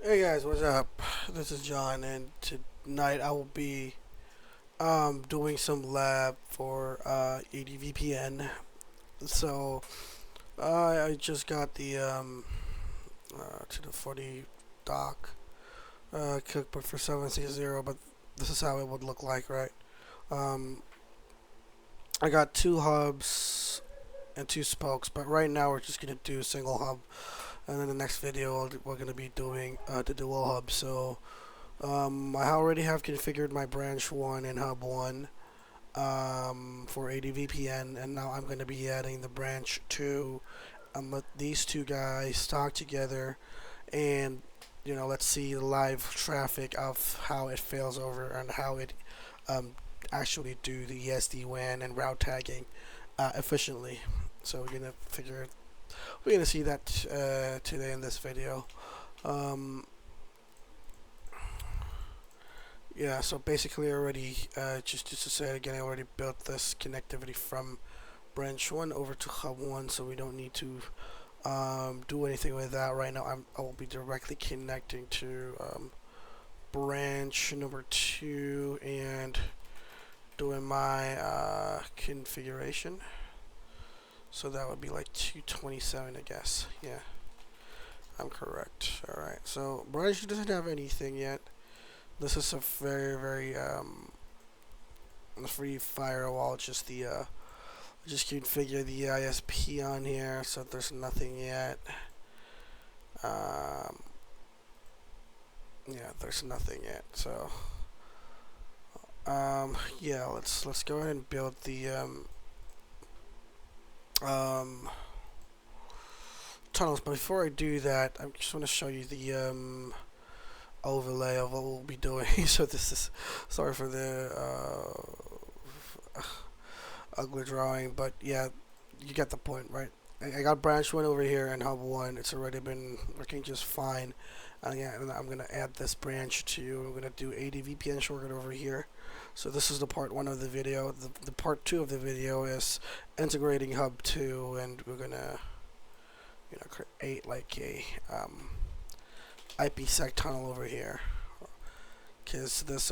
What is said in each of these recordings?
Hey guys, what's up? This is John, and tonight I will be doing some lab for ADVPN. So I just got the to the 40 dock cookbook for 760, but this is how it would look like, right? Um, I got two hubs and two spokes, but right now we're just gonna do a single hub, and then the next video we're gonna be doing the dual hub. So I already have configured my branch 1 and hub 1 for ADVPN, and now I'm going to be adding the branch 2. Let these two guys talk together, and let's see the live traffic of how it fails over and how it um, actually do the SD-WAN and route tagging efficiently. So we're gonna see that today in this video. Um, Yeah, so basically I already, just to say it again, I already built this connectivity from branch 1 over to hub 1, so we don't need to do anything with that right now. I will be directly connecting to branch number 2 and doing my configuration. So that would be like 227, I guess. Yeah, I'm correct. Alright, so branch doesn't have anything yet. This is a very free firewall. Just just configure the ISP on here, so there's nothing yet. Yeah, there's nothing yet. So yeah, let's go ahead and build the tunnels. But before I do that, I just want to show you the overlay of what we'll be doing. So this is, sorry for the ugly drawing, but yeah, you get the point, right? I got branch 1 over here and hub 1. It's already been working just fine. And again, I'm gonna add this branch 2. I'm gonna do ADVPN shortcut over here. So this is the part 1 of the video. The part 2 of the video is integrating hub 2, and we're gonna create like a IPsec tunnel over here, because this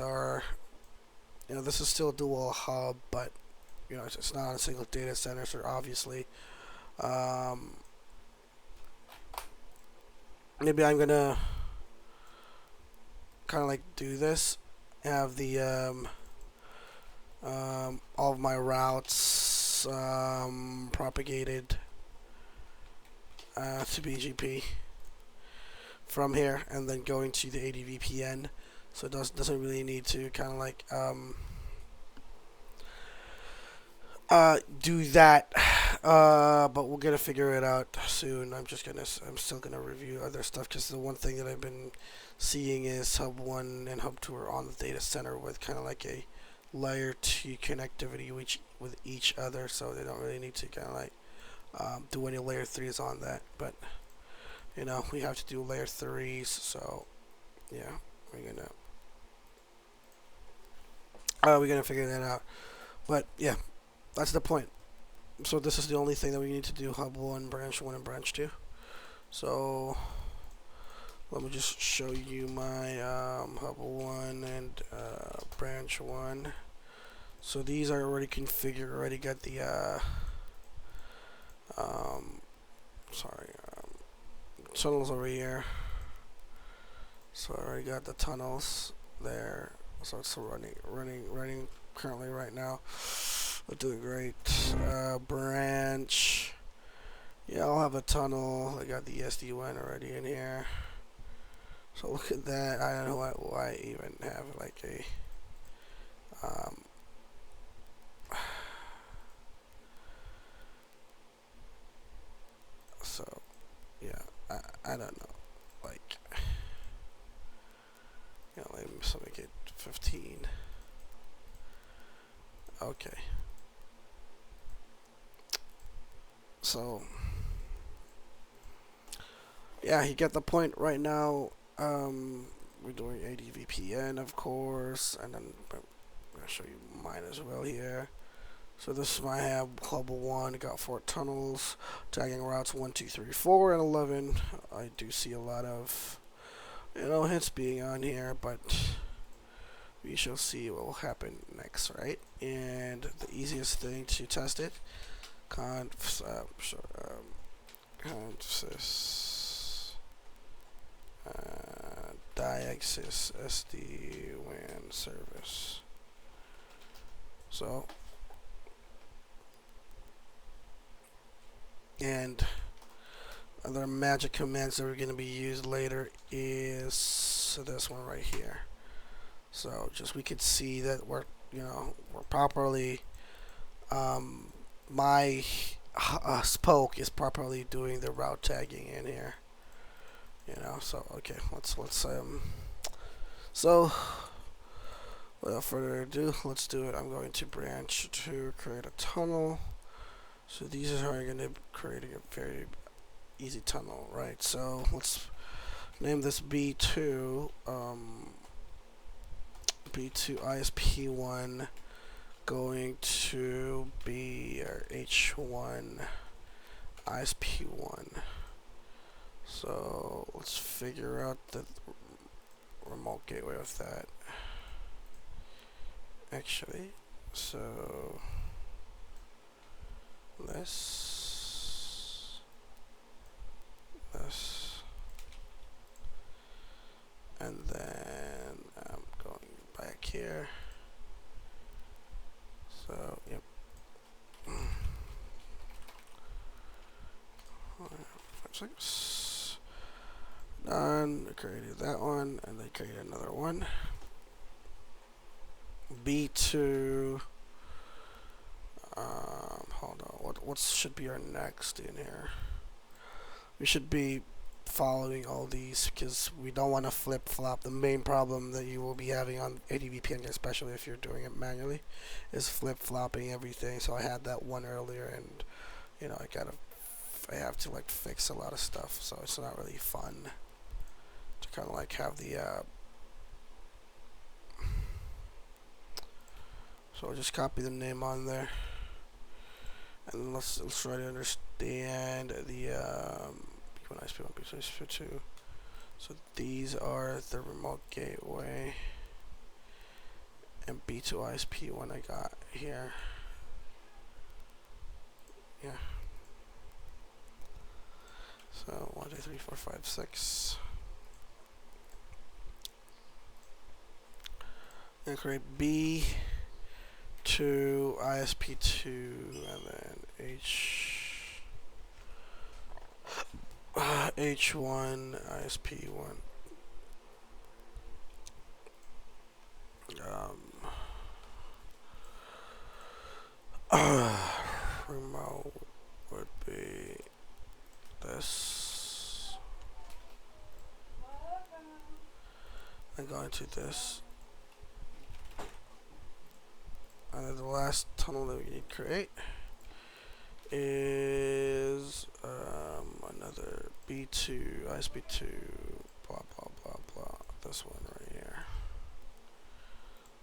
is still dual hub, but it's not a single data center, so obviously maybe I'm gonna kind of like do this, have the all of my routes propagated to BGP from here, and then going to the ADVPN. So it doesn't really need to kind of like do that, but we're gonna figure it out soon. I'm still gonna review other stuff, because the one thing that I've been seeing is hub 1 and hub 2 are on the data center with kind of like a layer 2 connectivity with each other, so they don't really need to kind of like do any layer 3s on that. But we have to do layer 3s, so yeah, we're gonna figure that out. But yeah, that's the point. So this is the only thing that we need to do: hub 1, branch 1, and branch 2. So let me just show you my hub 1 and branch 1. So these are already configured. Already got the tunnels over here. So I already got the tunnels there. So it's running currently right now. We're doing great. Branch. Yeah, I'll have a tunnel. I got the SD-WAN already in here. So look at that. I don't know why I even have like a so yeah, I don't know. Like, let me make it 15. Okay. So yeah, you get the point right now. We're doing ADVPN, of course, and then I'm gonna show you mine as well here. So this is my hub 1. Got 4 tunnels, tagging routes 1, 2, 3, 4, and 11. I do see a lot of hints being on here, but we shall see what will happen next, right? And the easiest thing to test it, consys diaxis SD-WAN service. So, and other magic commands that are going to be used later is this one right here. So just we could see that we're properly my spoke is properly doing the route tagging in here. So okay, let's so without further ado, let's do it. I'm going to branch to create a tunnel. So these are going to create a very easy tunnel, right? So let's name this B2 ISP1 going to be H1 ISP1. So let's figure out the remote gateway with that. Actually, so this, and then I'm going back here. So, yep. Done. I created that one, and they created another one. B2. Hold on. What should be our next in here? We should be following all these because we don't want to flip flop. The main problem that you will be having on ADVPN, especially if you're doing it manually, is flip flopping everything. So I had that one earlier, and I have to like fix a lot of stuff. So it's not really fun to kind of like have the. So I'll just copy the name on there, and let's try to understand the. ISP1, ISP2. So these are the remote gateway and B2 ISP1 I got here. Yeah. So 1, 2, 3, 4, 5, 6. And create B2 ISP2 and then H1 ISP1. Remote would be this. And go into this. And then the last tunnel that we need to create is another B2 ISP2 blah blah blah blah, this one right here.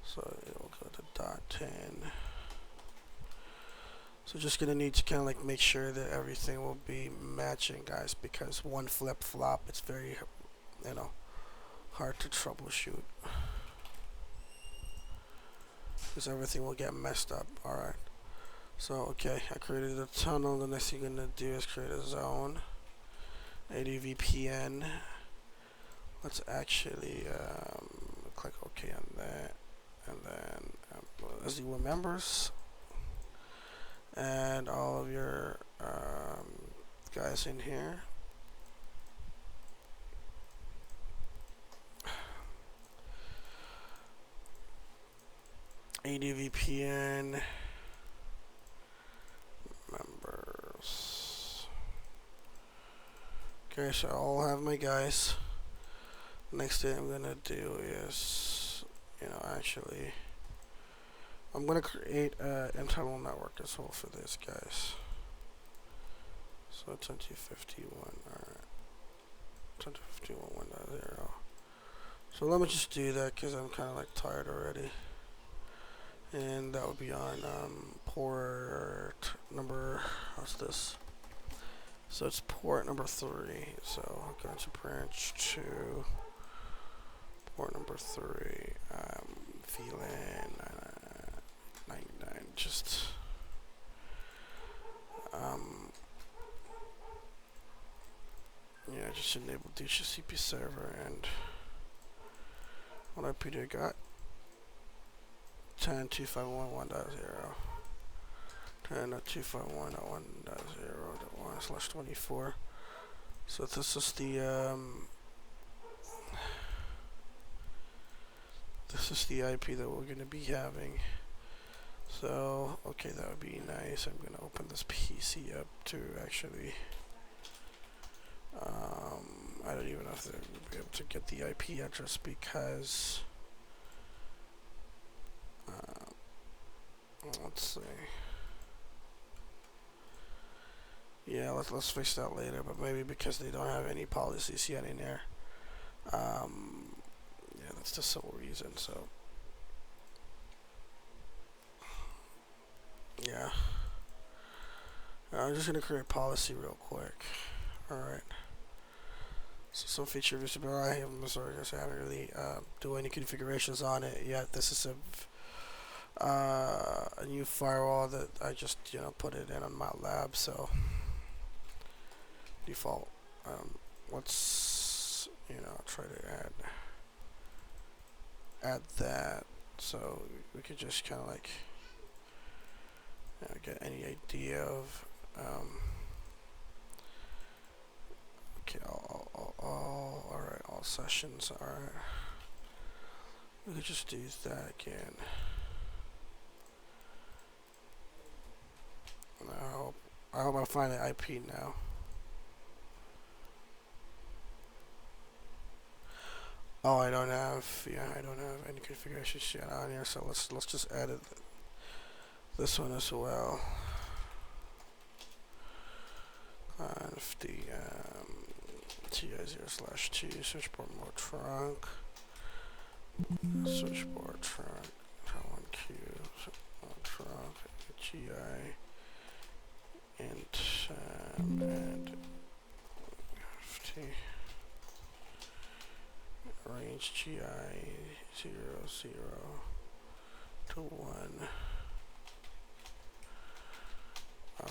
So it will go to .10. So just gonna need to kind of like make sure that everything will be matching, guys, because one flip flop, it's very hard to troubleshoot because everything will get messed up. Alright, so okay, I created a tunnel. The next thing you're gonna do is create a zone. ADVPN. Let's actually click OK on that, and then SD-WAN members and all of your guys in here. ADVPN members. Okay, so I'll have my guys. Next thing I'm gonna do is, actually, I'm gonna create an internal network as well for this, guys. So 2051, alright. 2051 1.0. So let me just do that because I'm kind of like tired already. And that would be on port number, what's this? So it's port number 3. So I'm going to branch to Port number 3. VLAN 99. Just yeah, just enable DHCP server. And what IP do I got? 10.251.1.0. 10.251.1.0.1/24. So this is the IP that we're going to be having. So okay, that would be nice. I'm going to open this PC up to actually I don't even know if they'll be able to get the IP address because let's see. Yeah, let's fix that later, but maybe because they don't have any policies yet in there. Yeah, that's the sole reason. So yeah, I'm just gonna create a policy real quick. All right. So some feature visibility. I'm sorry, I haven't really do any configurations on it yet. This is a new firewall that I just put it in on my lab. So default. Let's try to add that so we could just kind of like get any idea of okay, alright, all sessions. Alright, we could just do that again. I hope I find the IP now. Oh, I don't have any configurations yet on here, so let's just add it, this one as well. The TI0/2 switchboard mode trunk, switchboard trunk, L1Q trunk, GI, and FT. Range GI 00 to 1.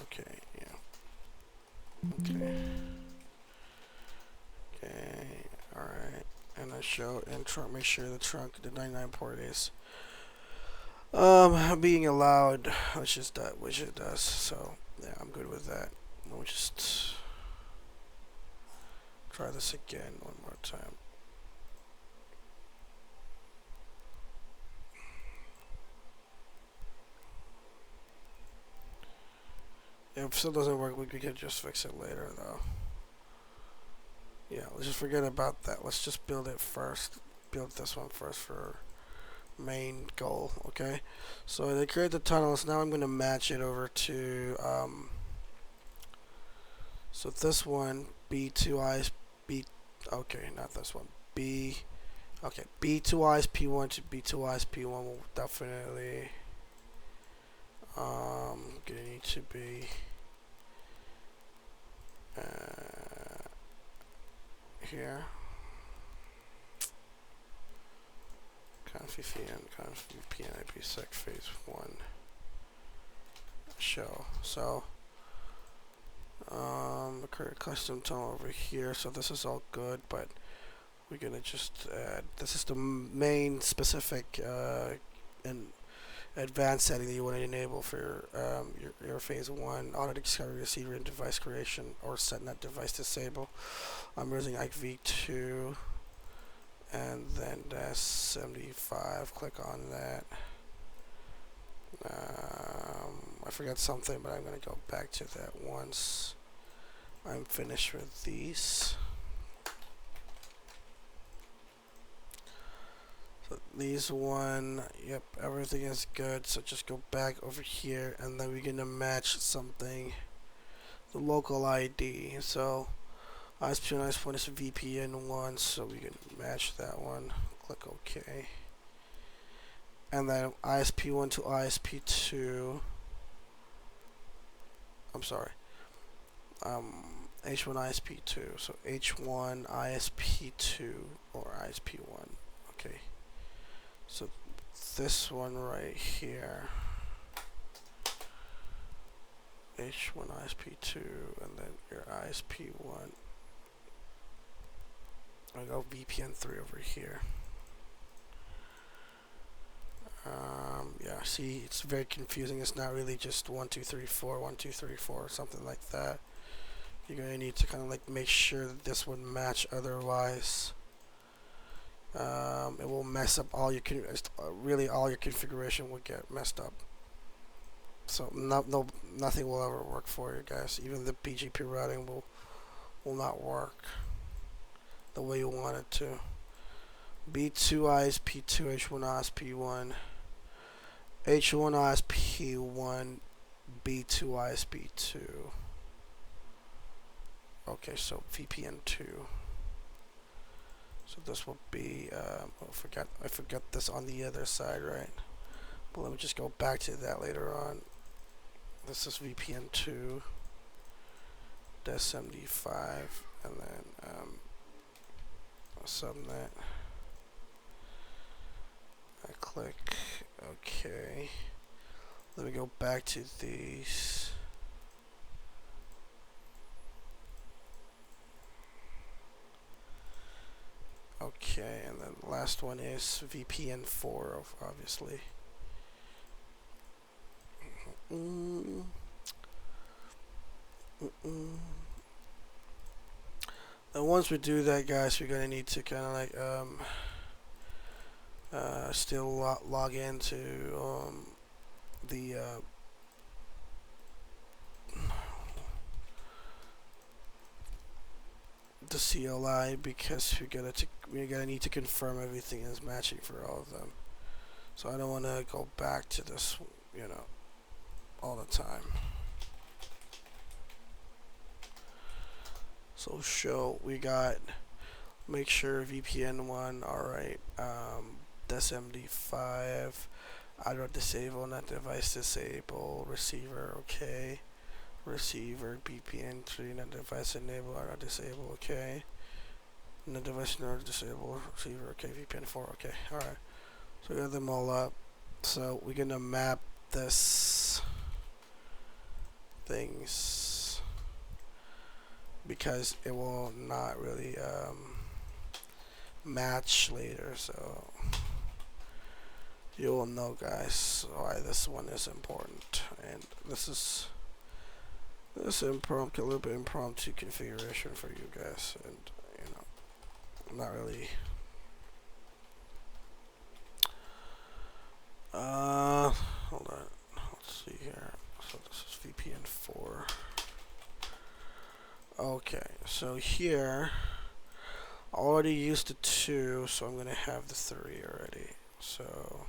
Okay, yeah. Okay. Alright. And I show and trunk, make sure the trunk, the 99 port is being allowed, which it does. So yeah, I'm good with that. We'll just try this again one more time. If it still doesn't work, we can just fix it later, though. Yeah, let's just forget about that. Let's just build it first. Build this one first for main goal, okay? So they create the tunnels. Now I'm going to match it over to, so this one, okay, not this one, B2 ISP1 to B2 ISP1 will definitely, gonna need to be here. VPN IPsec phase 1 show. So create a custom tunnel over here. So this is all good, but we're gonna just add, this is the main specific and advanced setting that you want to enable for your phase 1 auto discovery, receiver, and device creation, or setnet device disable. I'm using IPv2, and then dash 75. Click on that. I forgot something, but I'm gonna go back to that once I'm finished with these. So these one, yep, everything is good. So just go back over here, and then we're gonna match something, the local ID. So ISP1 ISP1 is VPN1, so we can match that one. Click OK. And then ISP1 to ISP2. I'm sorry. H1 ISP2. So H1 ISP2 or ISP1. Okay, so this one right here, H1 ISP2, and then your ISP1. I go VPN3 over here. Yeah, see, it's very confusing. It's not really just 1, 2, 3, 4, 1, 2, 3, 4, or something like that. You're gonna need to kind of like make sure that this would match. Otherwise, it will mess up all your really all your configuration will get messed up. So nothing will ever work for you guys. Even the BGP routing will not work the way you want it to. B2 ISP2, H1 ISP1, H1 ISP1, B2 ISP2. Okay, so VPN2. So this will be, I forgot this on the other side, right? But let me just go back to that later on. This is VPN2, DSMD5, and then subnet. I click OK. Let me go back to these. Okay, and then the last one is VPN4, obviously. And once we do that, guys, we're gonna need to kind of like still log into the CLI, because we're gonna need to confirm everything is matching for all of them. So I don't want to go back to this, you know, all the time. So show we got, make sure VPN1, alright, DSMD5, auto disable, net device disable, receiver, okay, receiver, VPN3, net device enable, auto disable, okay, net device auto disable, receiver, okay, VPN4, okay, alright, so we got them all up. So we're gonna map this things, because it will not really match later, so you will know, guys, why this one is important. And this is a little bit impromptu configuration for you guys, and you know, not really hold on, let's see here. So this is VPN4. Okay, so here I already used the 2, so I'm gonna have the 3 already. So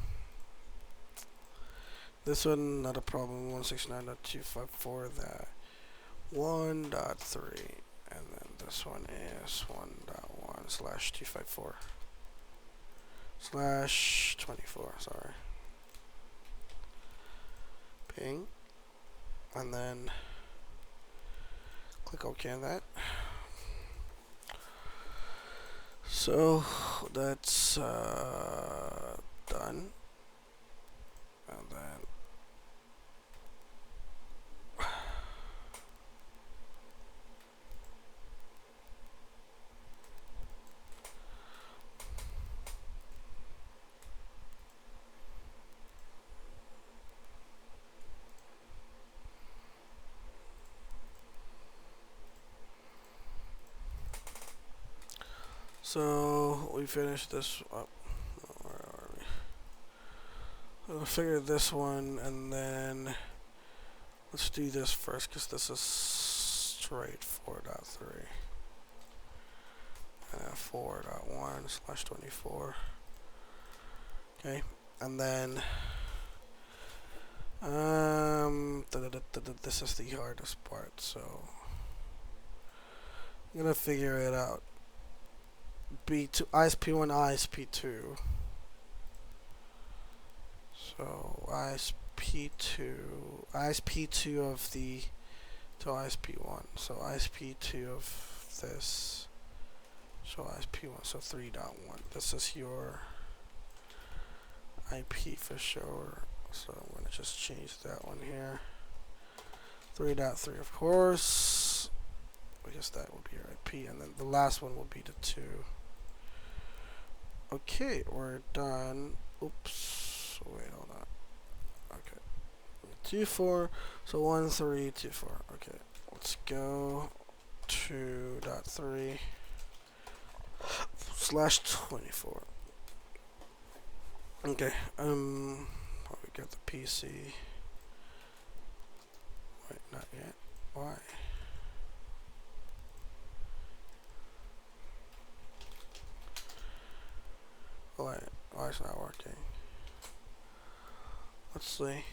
this one, not a problem. 169.254, that 1.3, and then this one is 1.1/254/24. Sorry. Ping, and then click OK on that. So that's done, and then so we finished this up. Where are we? We'll figure this one, and then let's do this first, because this is straight 4.3 and 4.1/24. Okay, and then this is the hardest part, so I'm gonna figure it out. B2 ISP1 ISP2. So ISP2 of the to ISP1. So ISP2 of this. So ISP1. So 3.1. This is your IP for sure. So I'm gonna just change that one here. 3.3 of course. I guess that would be our IP, and then the last one will be the 2. Okay, we're done. Oops. Wait, hold on. Okay. 2.4. So 1.3.2.4. Okay. Let's go. 2.3 /24. Okay. We got the PC. Wait, not yet. Why? Why it's not working? Let's see.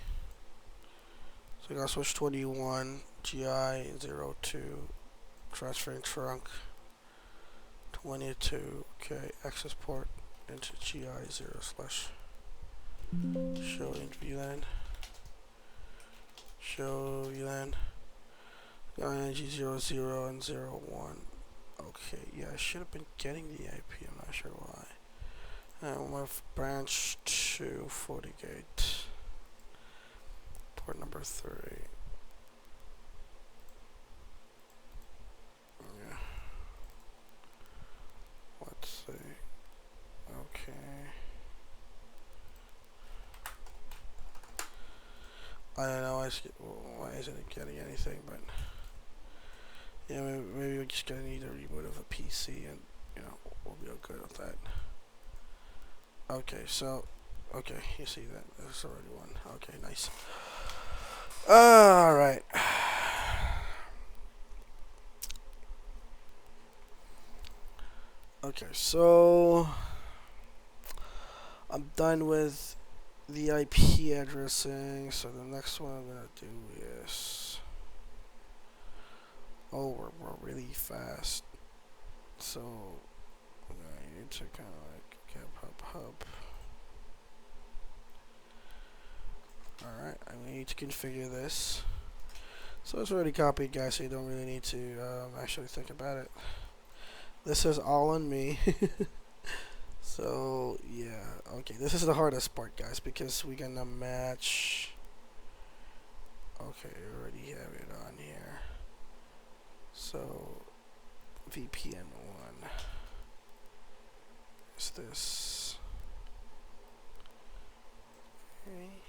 So I got switch 21, GI 02, transferring trunk 22. Okay, access port into GI 0/ show into VLAN. Show VLAN. ING 00 and 01. Okay, yeah, I should have been getting the IP. I'm not sure why. And we'll have branch to FortiGate. Port number 3. Yeah. Let's see. Okay. I don't know why isn't it getting anything, but yeah, maybe we're just gonna need a reboot of a PC, and you know we'll be good with that. Okay, so okay, you see that there's already one. Okay, nice. All right. Okay, so I'm done with the IP addressing. So the next one I'm gonna do is we're really fast. So I need to kind of like get hub. All right, I need to configure this. So it's already copied, guys. So you don't really need to actually think about it. This is all on me. So yeah, okay, this is the hardest part, guys, because we're gonna match. Okay, we already have it on here. So VPN 1 is this. Okay.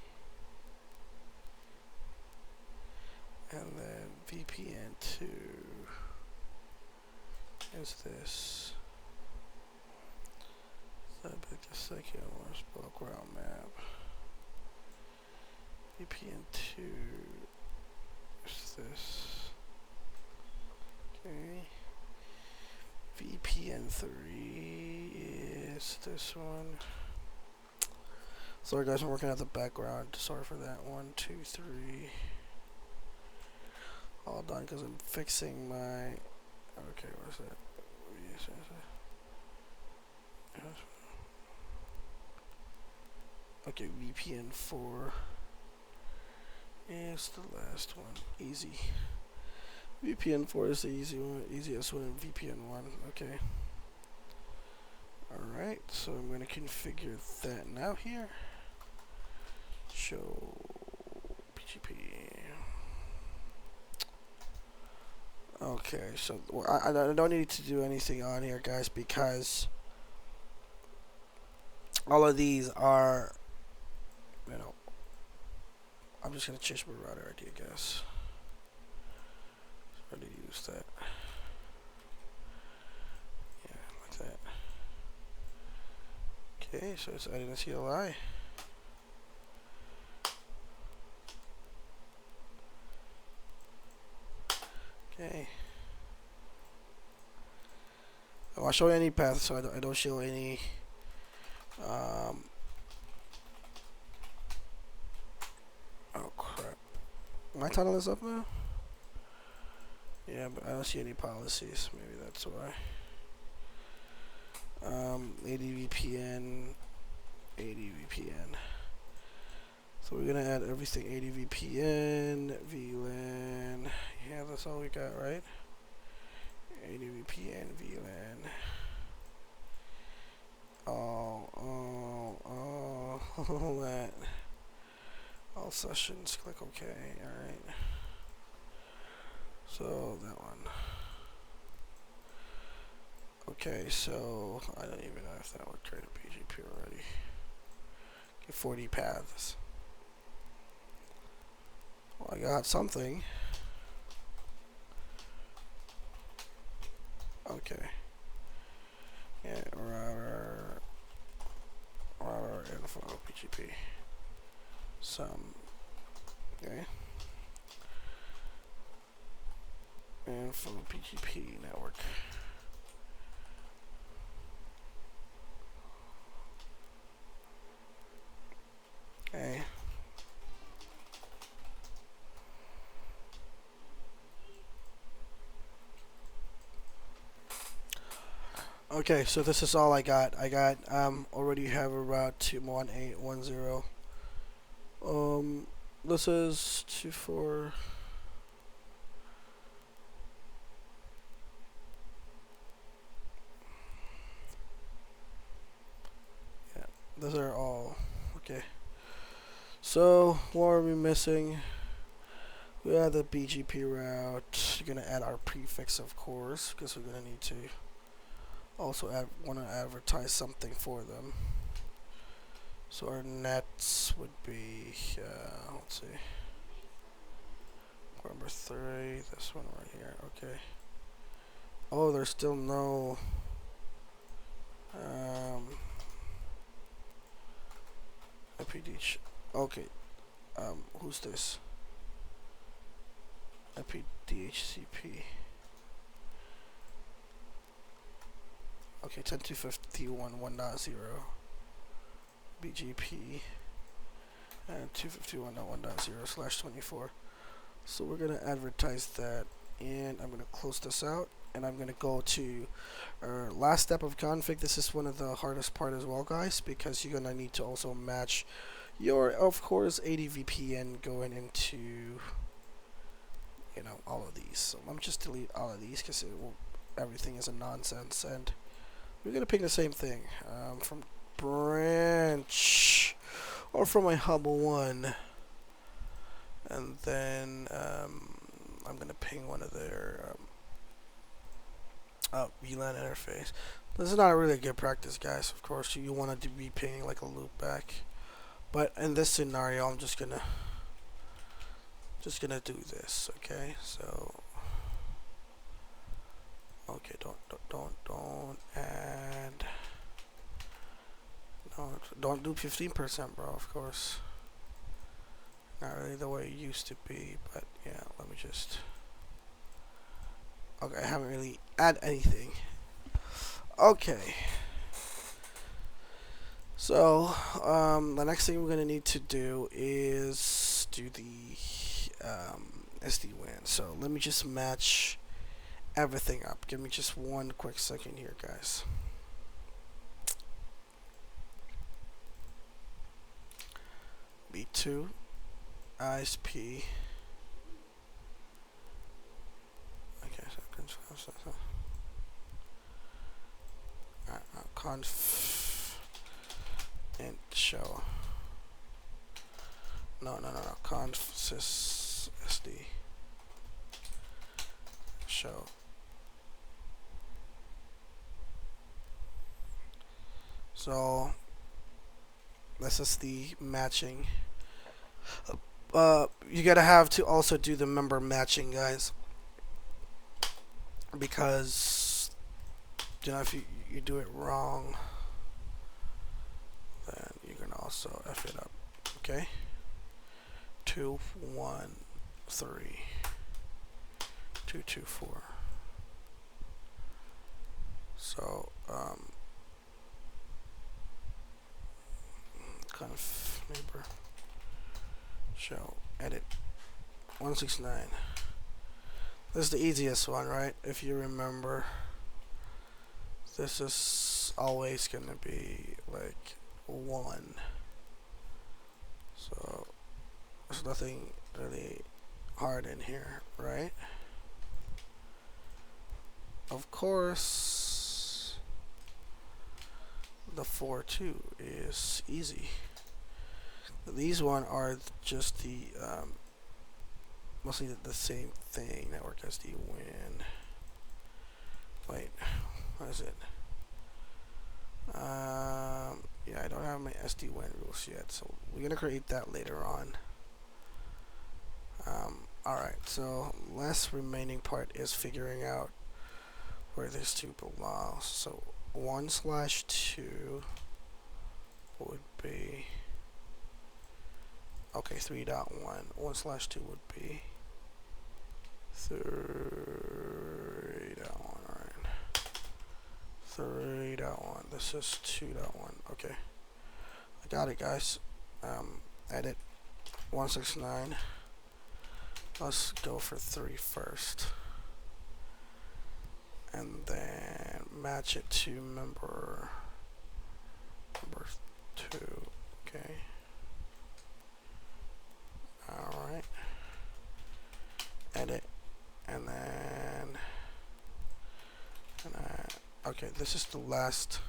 And then VPN 2 is this. So I pick the second one, spoke route map. VPN 2 is this. Okay. VPN 3 is this one. Sorry guys, I'm working out the background. Sorry for that. 1, 2, 3. All done because I'm fixing my. Okay, where's that? Okay, VPN 4 is the last one. Easy. VPN 4 is the easiest one. VPN 1. Okay. Alright, so I'm going to configure that now here. Show BGP. Okay, so I don't need to do anything on here, guys, because all of these are, you know, I'm just going to change my router ID, I guess. I already used that. Yeah, like that. Okay, so it's adding a CLI. Okay. Oh, I'll show you any path, so I don't show any. Oh crap! My tunnel is up now. Yeah, but I don't see any policies. Maybe that's why. ADVPN. So we're gonna add everything. ADVPN, VLAN. Yeah, that's all we got, right? ADVPN, VLAN. all that. All sessions, click OK. Alright. So that one. Okay, so I don't even know if that would create a BGP already. Okay, 40 paths. Well, I got something. Okay. Yeah, router info BGP. Some. Okay. Info BGP network. Okay. Okay, so this is all I got. I got already have a route to 1810. This is 24. Yeah, those are all okay. So what are we missing? We have the BGP route. We're gonna add our prefix, of course, because we're gonna need to also want to advertise something for them. So our nets would be, let's see, number 3, this one right here. Okay. Oh, there's still no IPD. Okay. Who's this? IPDHCP. Okay, 10.251 1.0 BGP and 251.1.0/24. So we're gonna advertise that, and I'm gonna close this out, and I'm gonna go to our last step of config. This is one of the hardest part as well, guys, because you're gonna need to also match your, of course, ADVPN going into, you know, all of these. So I'm just delete all of these because everything is a nonsense, and we're gonna pick the same thing from branch or from my hub 1, and then I'm gonna ping one of their VLAN interface. This is not really a good practice, guys. Of course, you want to be pinging like a loop back, but in this scenario, I'm just gonna do this. Okay, so okay, don't add. No, don't do 15%, bro. Of course, not really the way it used to be, but yeah. Let me just. Okay, I haven't really add anything. Okay. So, the next thing we're gonna need to do is do the SD-WAN. So let me just match everything up. Give me just one quick second here, guys. B2 ISP. Okay, so conf and show. No. Conf sys SD show. So this is the matching. You gotta have to also do the member matching, guys, because you know if you do it wrong, then you're gonna also F it up. Okay. 2 1 3 2 2 4. So kind of neighbor show edit 169. This is the easiest one, right? If you remember, this is always gonna be like 1. So there's nothing really hard in here, right? Of course, the 4.2 is easy. These one are just the mostly the same thing. Network SD-WAN. Wait, what is it? Yeah, I don't have my SD-WAN rules yet, so we're gonna create that later on. Alright, so last remaining part is figuring out where these two belong. So 1/2 would be, okay, 3.1. 1/2 would be 3.1. Alright, 3.1. This is 2.1. Okay, I got it, guys. Edit 169. Let's go for 3 first, and then match it to number 2. Okay. All right. Edit, and then okay. This is the last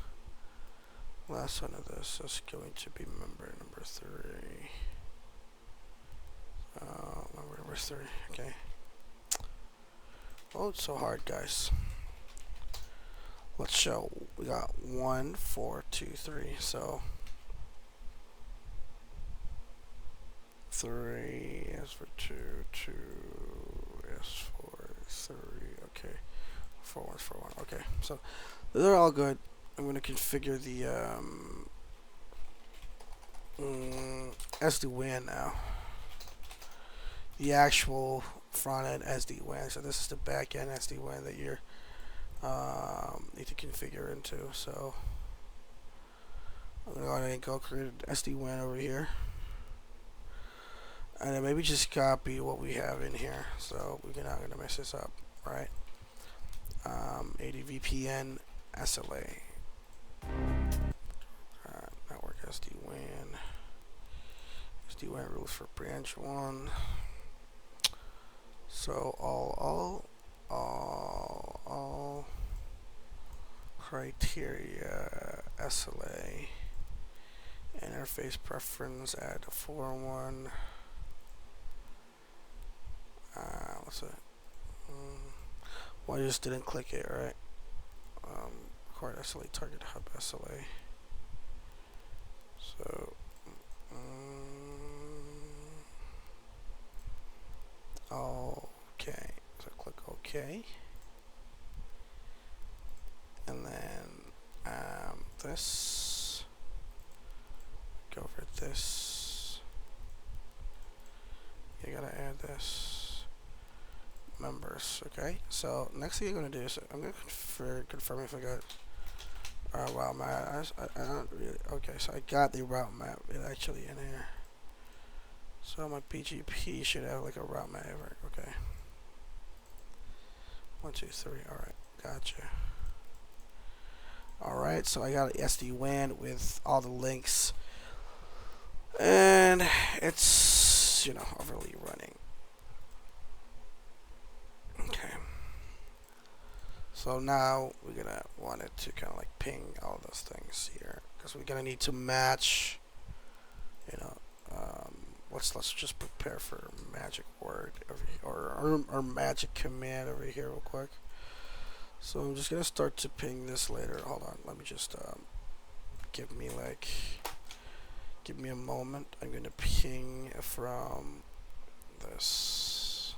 one of this. Is going to be number 3. Number 3. Okay. Oh, it's so hard, guys. Let's show. We got 1, 4, 2, 3. So 3 is for 2, 2 is for 3. Okay. 4 is for 1. Okay. So they're all good. I'm going to configure the SD-WAN now. The actual front end SD-WAN. So this is the back end SD-WAN that you're need to configure into. So I'm gonna go ahead and go create an SD-WAN over here, and then maybe just copy what we have in here, so we're not gonna mess this up, right? ADVPN SLA, network SD-WAN, SD-WAN rules for branch 1. So all criteria SLA, interface preference add 4.1. What's it? Well, I just didn't click it, right? Required SLA target hub SLA. So okay, so click OK, and then this, go for this. You gotta add this members. Okay, so next thing you're gonna do is I'm gonna confirm if I got route map. I don't really. Okay, so I got the route map. It actually in here. So my BGP should have like a route map. Okay. 1, 2, 3. All right, gotcha. All right, so I got an SD-WAN with all the links, and it's, you know, overly running. Okay. So now we're gonna want it to kind of like ping all those things here, because we're gonna need to match, you know, let's just prepare for magic word over here, or magic command over here real quick. So I'm just gonna start to ping this later. Hold on, let me just give me a moment. I'm gonna ping from this.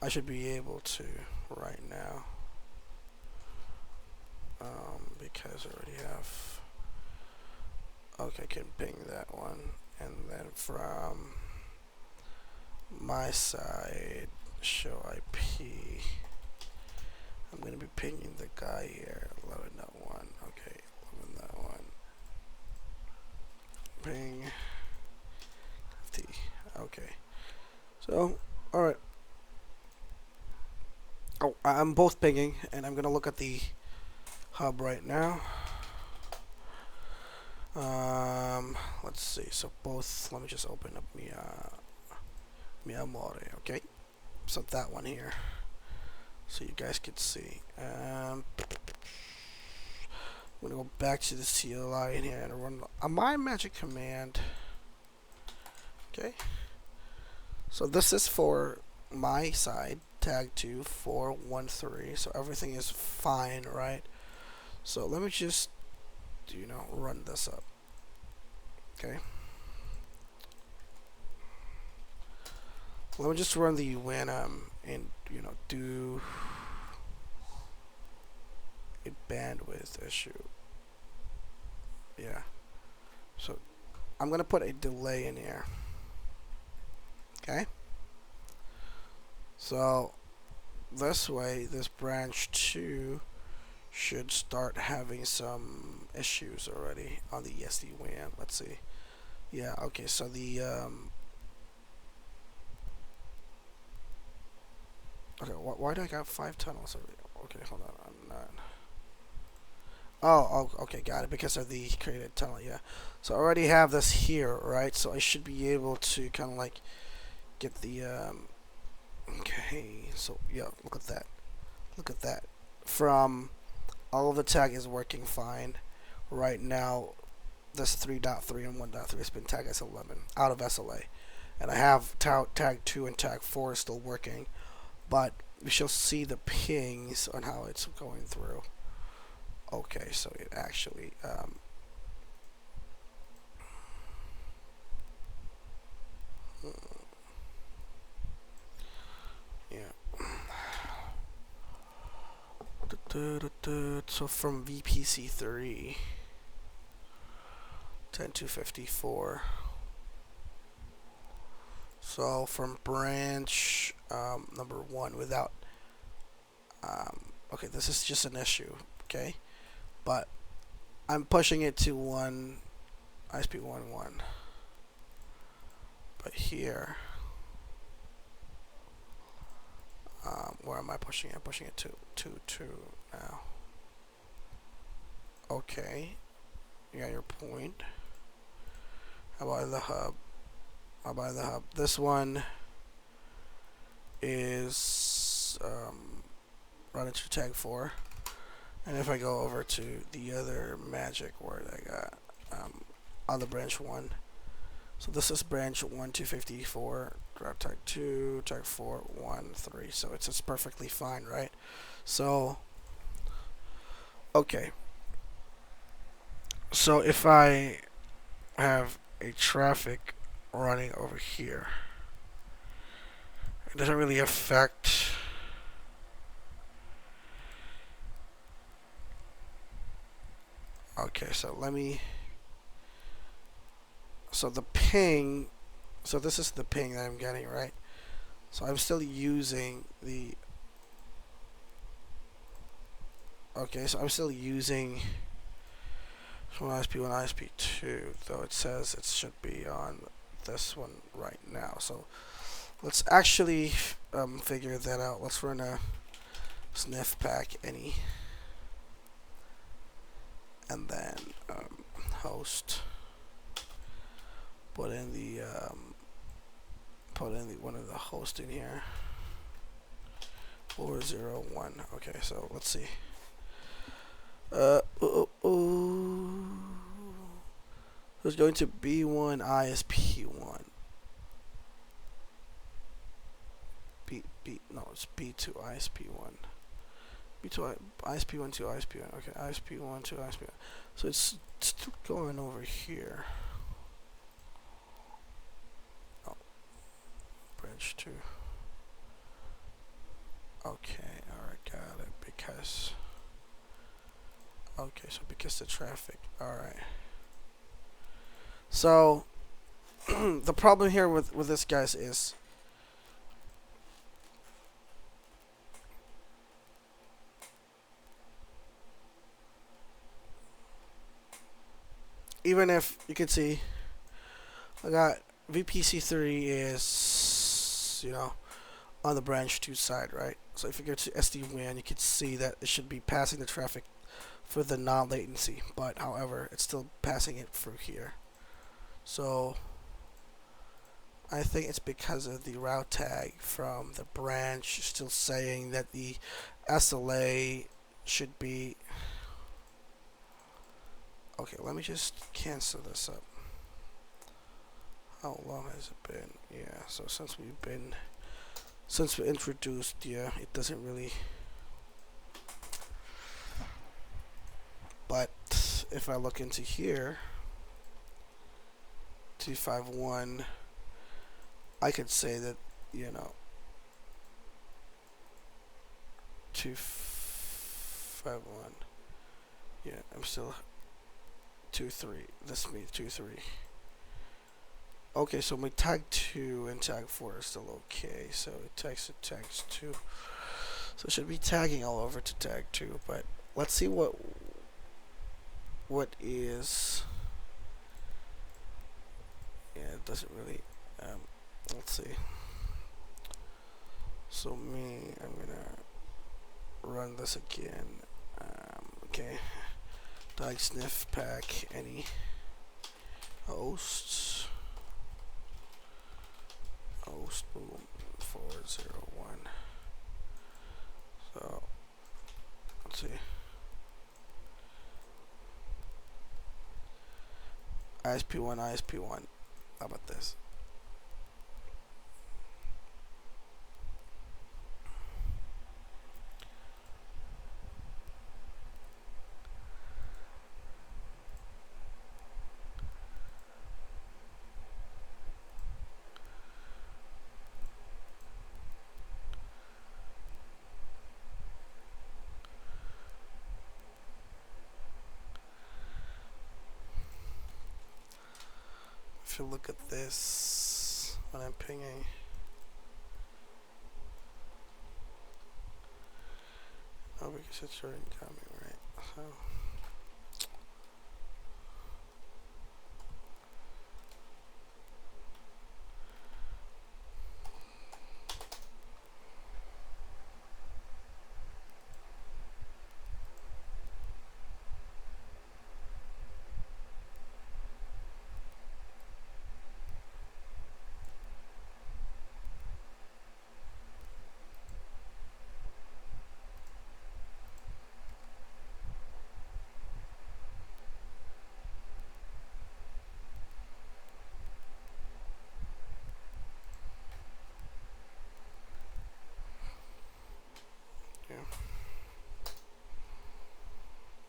I should be able to right now, because I already have. Okay, I can ping that one, and then from my side, show IP. I'm gonna be pinging the guy here, 11.1. Okay, 11.1. Ping 50. Okay. So, alright. Oh, I'm both pinging, and I'm gonna look at the hub right now. Let's see. So both. Let me just open up mi Amore. Okay. So that one here, so you guys can see. I'm gonna go back to the CLI in here and run my magic command. Okay. So this is for my side, tag 2413. So everything is fine, right? So let me just, run this up. Okay. Let me just run the WAN and do a bandwidth issue. Yeah. So I'm gonna put a delay in here. Okay. So this way, this branch 2 should start having some issues already on the SD-WAN. Let's see. Yeah. Okay. So the okay. Why do I got 5 tunnels already? Okay. Hold on. I'm not. Oh, okay, got it. Because of the created tunnel, yeah. So I already have this here, right? So I should be able to kind of like get the okay. So yeah, look at that. Look at that. From all of the tag is working fine right now. This 3.3 and 1.3 has been tagged as 11 out of SLA, and I have tag 2 and tag 4 is still working, but we shall see the pings on how it's going through. Okay, so it actually yeah. So from VPC3 10254. So from branch number 1 without okay, this is just an issue, okay? But I'm pushing it to 1 ISP11. But here where am I pushing it? I'm pushing it to 2 now. Okay. You got your point. How about the hub? How about the hub? This one is running to tag 4. And if I go over to the other magic word I got on the branch 1. So this is branch 1 254, grab tag 2, tag 4, 1, 3. So it's perfectly fine, right? So okay. So if I have a traffic running over here, it doesn't really affect okay, so let me so the ping, so this is the ping that I'm getting, right? So I'm still using the okay, so I'm still using from ISP1 ISP2, though it says it should be on this one right now. So let's actually figure that out. Let's run a sniff pack any and then host, put in the one of the host in here, 401. Okay, so let's see. There's going to be one ISP1. No, it's B2 ISP1. B2 ISP1 to ISP1. Okay, ISP1 to ISP1. So it's still going over here. Oh, branch 2. Okay, alright, got it. Because okay, so because the traffic. Alright. So the problem here with this, guys, is even if you can see I got VPC3 is on the branch 2 side, right? So if you go to SD-WAN, you can see that it should be passing the traffic for the non-latency, but however it's still passing it through here. So I think it's because of the route tag from the branch still saying that the SLA should be okay. Let me just cancel this up. How long has it been? Yeah, so since we introduced, yeah, it doesn't really. But if I look into here, 251, I could say that, 251. Yeah, I'm still 2-3. This means 2-3. Okay, so my tag 2 and tag 4 are still okay. So it tags 2. So it should be tagging all over to tag 2. But let's see what is. Yeah, it doesn't really. Let's see. So I'm gonna run this again. Okay. Tag sniff pack any hosts. Host boom 401. So let's see. ISP1. How about this? If you look at this, when I'm pinging, oh, because it's already incoming, right? So.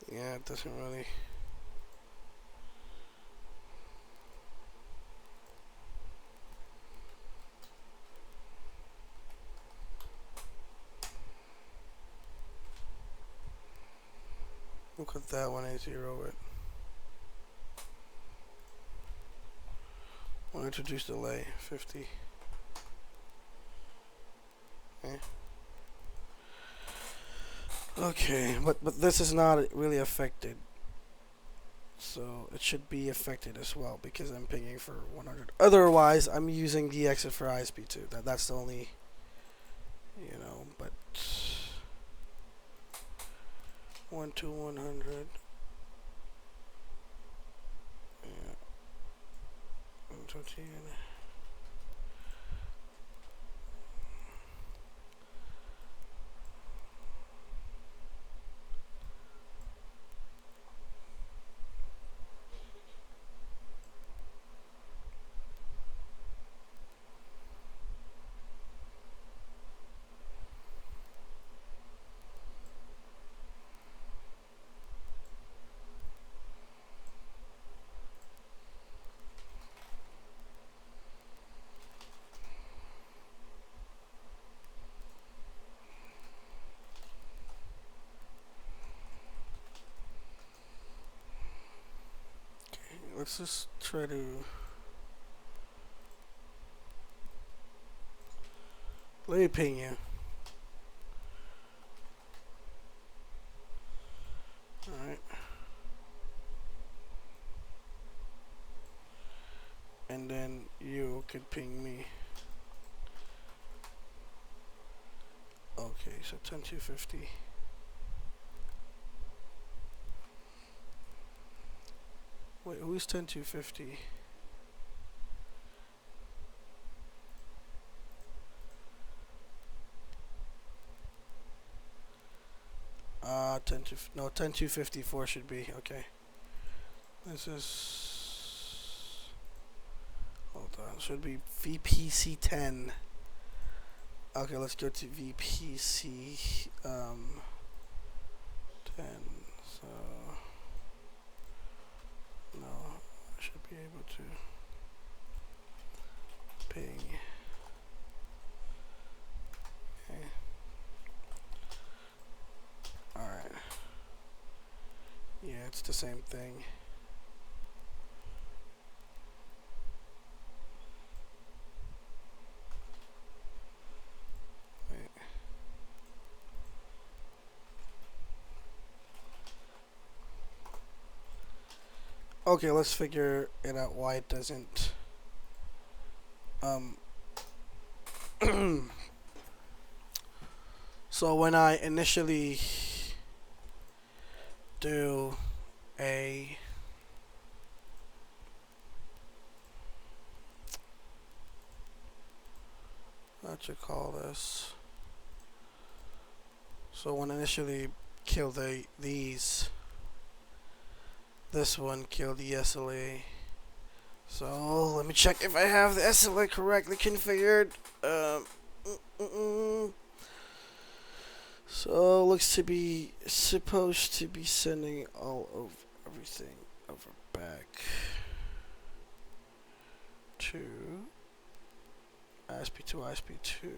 Yeah, it doesn't really. Look at that 180 it. We'll introduce delay 50. Okay. Okay, but this is not really affected. So it should be affected as well because I'm pinging for 100. Otherwise, I'm using the exit for ISP2. That's the only, but 1 to 100. Yeah. 120. Let's just try to. Let me ping you. Alright. And then you could ping me. Okay, so 10250. Wait, who's 10250? 10254 should be okay. This is. Hold on, should be VPC 10. Okay, let's go to VPC 10. So no, I should be able to ping. Okay. Alright. Yeah, it's the same thing. Wait. Okay, let's figure it out why it doesn't so when I initially do a what you call this, so when I initially kill these, this one killed the SLA. So let me check if I have the SLA correctly configured. So looks to be supposed to be sending all of everything over back to ISP2 ISP2.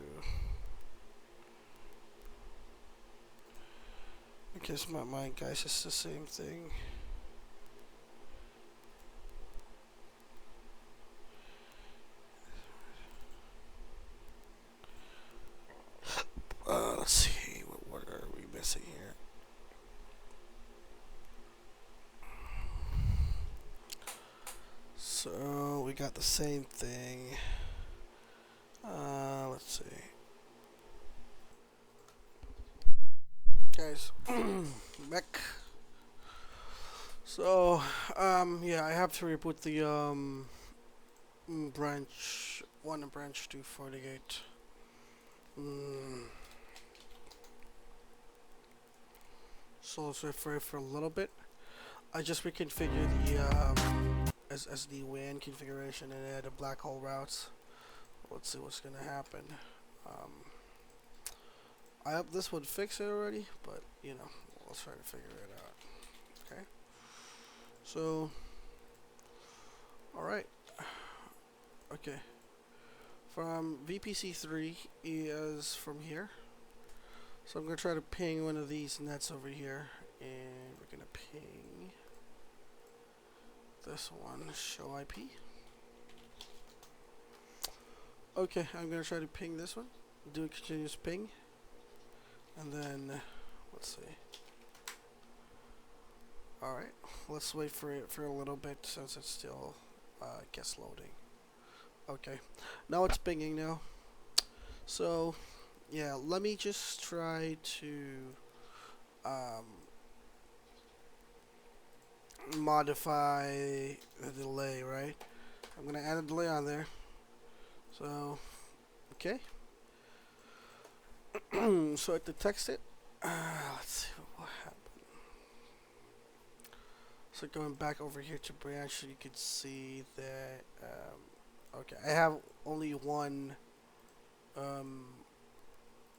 I guess my mind, guys, it's the same thing. Let's see, what are we missing here? So we got the same thing. Let's see, guys. Back. So yeah, I have to reboot the branch 1 and branch 2 FortiGate. So let's refresh for a little bit. I just reconfigured the SD-WAN configuration and add the black hole routes. Let's see what's gonna happen. I hope this would fix it already, but you know, let's try to figure it out. Okay. So, all right. Okay. From VPC3 is from here. So I'm going to try to ping one of these nets over here, and we're going to ping this one, show IP. Okay, I'm going to try to ping this one, do a continuous ping, and then, let's see. Alright, let's wait for it for a little bit since it's still gets loading. Okay, now it's pinging now. So, yeah, let me just try to modify the delay, right? I'm gonna add a delay on there. So, okay. So I detect it. Let's see what happened. So going back over here to branch, you can see that. Okay, I have only one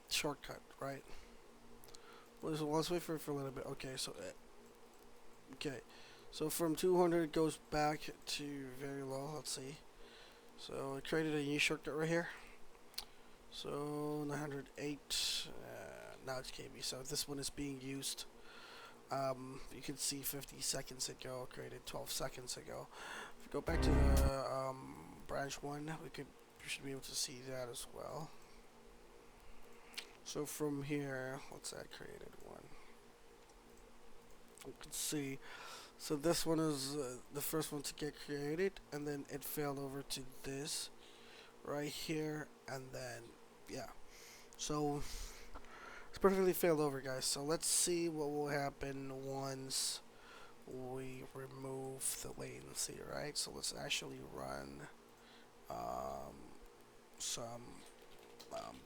shortcut, right? Let's wait for it for a little bit. Okay, so so from 200 it goes back to very low. Let's see. So I created a new shortcut right here. So 908. Now it's KB. So this one is being used. You can see 50 seconds ago, created 12 seconds ago. If we go back to the branch 1, we should be able to see that as well. So from here, what's that created one? You can see, so this one is the first one to get created, and then it failed over to this right here, and then yeah. So it's perfectly failed over, guys. So let's see what will happen once we remove the latency, right? So let's actually run some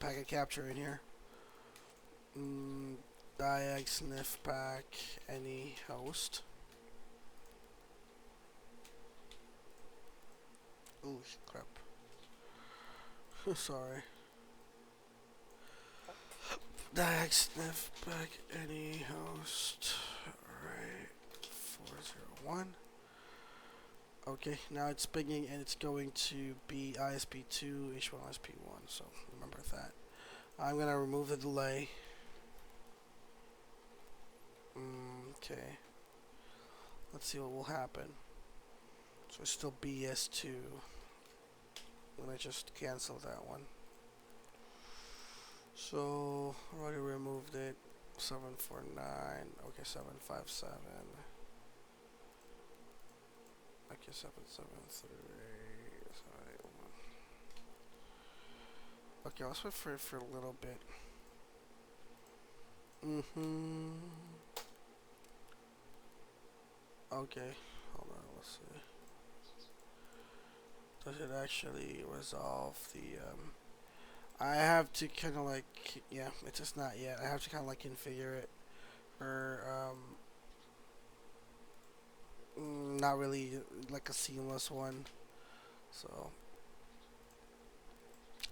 packet capture in here. Diag sniff pack any host. Oh crap. Sorry. Dag sniff back any host. Alright. 401. Okay, now it's pinging and it's going to be ISP2, H1, ISP1, so remember that. I'm gonna remove the delay. Okay. Let's see what will happen. So it's still BS2. Let me just cancel that one. So, already removed it. 749. Okay, 757. Okay, 773. Okay, let's wait for it for a little bit. Okay, hold on, let's see. Does it actually resolve the, I have to kind of like, yeah, it's just not yet. I have to kind of like configure it, or, not really like a seamless one. So,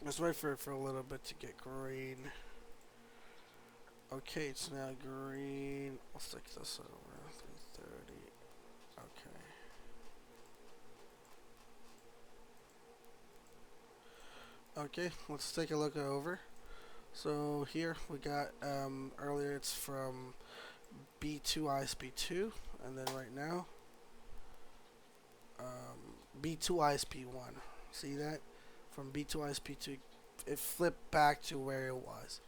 let's wait for it for a little bit to get green. Okay, it's now green. Let's take this over. 330. Okay. Okay, let's take a look over. So here we got earlier it's from B2 ISP2, and then right now B2 ISP1. See that? From B2 ISP2, it flipped back to where it was.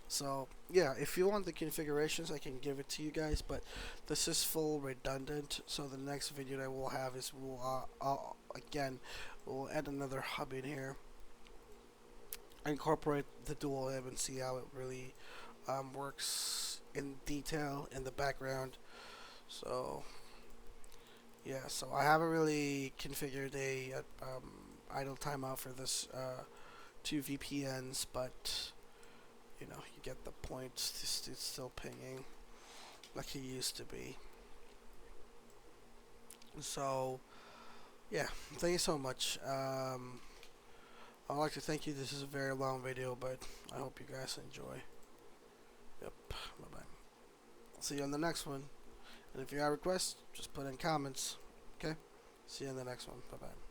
So yeah, if you want the configurations, I can give it to you guys, but this is full redundant. So the next video that we'll have is we'll add another hub in here, incorporate the dual hub, and see how it really works in detail in the background. So yeah, so I haven't really configured a idle timeout for this two VPNs, but you know, you get the point. It's still pinging like it used to be. So yeah, thank you so much. I'd like to thank you. This is a very long video, but I hope you guys enjoy. Yep, bye bye. I'll see you on the next one. And if you have requests, just put in comments. Okay? See you in the next one. Bye bye.